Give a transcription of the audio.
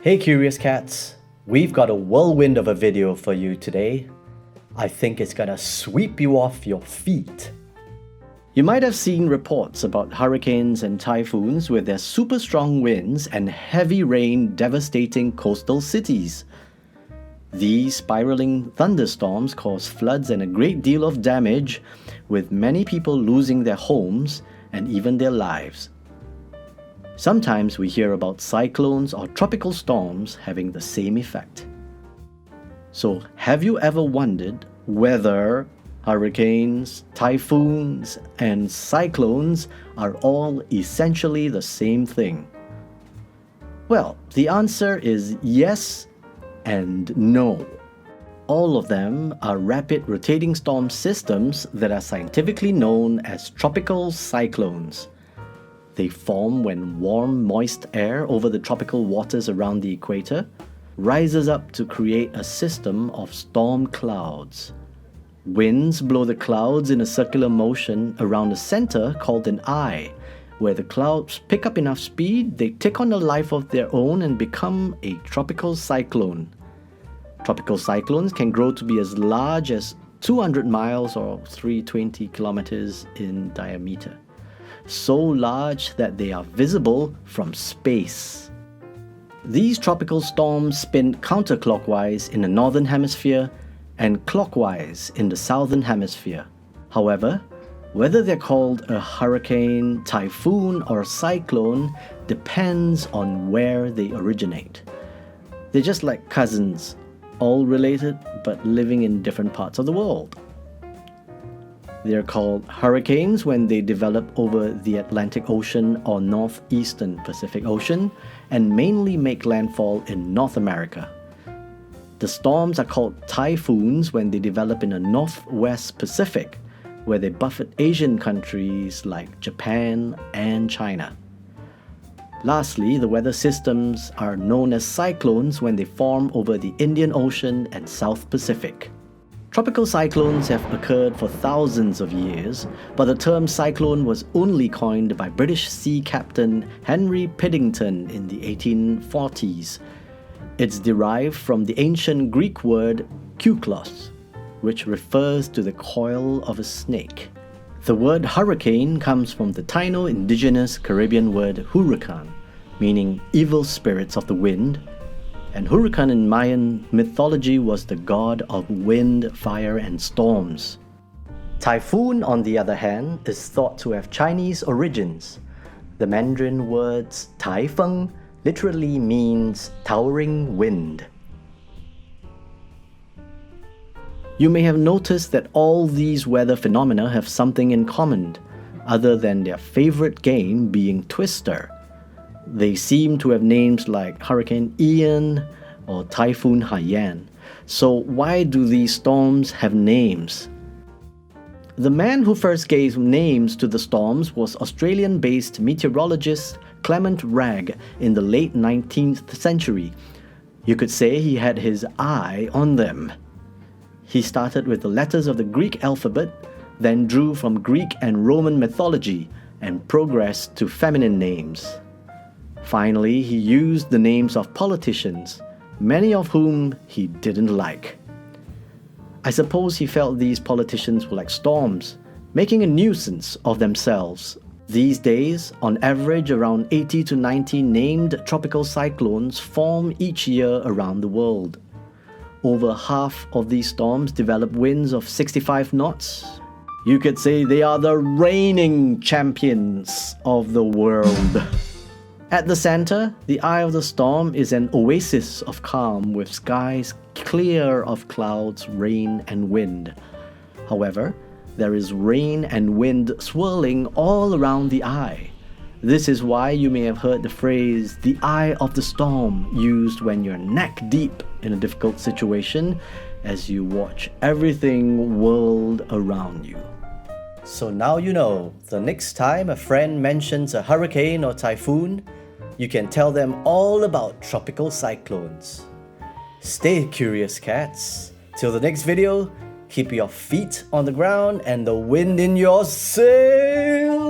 Hey curious cats, we've got a whirlwind of a video for you today. I think it's gonna sweep you off your feet. You might have seen reports about hurricanes and typhoons with their super strong winds and heavy rain devastating coastal cities. These spiraling thunderstorms cause floods and a great deal of damage, with many people losing their homes and even their lives. Sometimes we hear about cyclones or tropical storms having the same effect. So, have you ever wondered whether hurricanes, typhoons, and cyclones are all essentially the same thing? Well, the answer is yes and no. All of them are rapid rotating storm systems that are scientifically known as tropical cyclones. They form when warm, moist air over the tropical waters around the equator rises up to create a system of storm clouds. Winds blow the clouds in a circular motion around a center called an eye. Where the clouds pick up enough speed, they take on a life of their own and become a tropical cyclone. Tropical cyclones can grow to be as large as 200 miles or 320 kilometers in diameter. So large that they are visible from space. These tropical storms spin counterclockwise in the northern hemisphere and clockwise in the southern hemisphere. However, whether they're called a hurricane, typhoon, or cyclone depends on where they originate. They're just like cousins, all related but living in different parts of the world. They're called hurricanes when they develop over the Atlantic Ocean or northeastern Pacific Ocean and mainly make landfall in North America. The storms are called typhoons when they develop in the northwest Pacific, where they buffet Asian countries like Japan and China. Lastly, the weather systems are known as cyclones when they form over the Indian Ocean and South Pacific. Tropical cyclones have occurred for thousands of years, but the term cyclone was only coined by British sea captain Henry Piddington in the 1840s. It's derived from the ancient Greek word kuklos, which refers to the coil of a snake. The word hurricane comes from the Taino indigenous Caribbean word huracan, meaning evil spirits of the wind, and Huracan in Mayan mythology was the god of wind, fire, and storms. Typhoon, on the other hand, is thought to have Chinese origins. The Mandarin words Typheng literally means towering wind. You may have noticed that all these weather phenomena have something in common, other than their favorite game being Twister. They seem to have names like Hurricane Ian or Typhoon Haiyan. So why do these storms have names? The man who first gave names to the storms was Australian-based meteorologist Clement Wragg in the late 19th century. You could say he had his eye on them. He started with the letters of the Greek alphabet, then drew from Greek and Roman mythology, and progressed to feminine names. Finally, he used the names of politicians, many of whom he didn't like. I suppose he felt these politicians were like storms, making a nuisance of themselves. These days, on average, around 80 to 90 named tropical cyclones form each year around the world. Over half of these storms develop winds of 65 knots. You could say they are the reigning champions of the world. At the center, the eye of the storm is an oasis of calm with skies clear of clouds, rain, and wind. However, there is rain and wind swirling all around the eye. This is why you may have heard the phrase, the eye of the storm, used when you're neck deep in a difficult situation as you watch everything whirled around you. So now you know, the next time a friend mentions a hurricane or typhoon, you can tell them all about tropical cyclones. Stay curious, cats. Till the next video, keep your feet on the ground and the wind in your sails.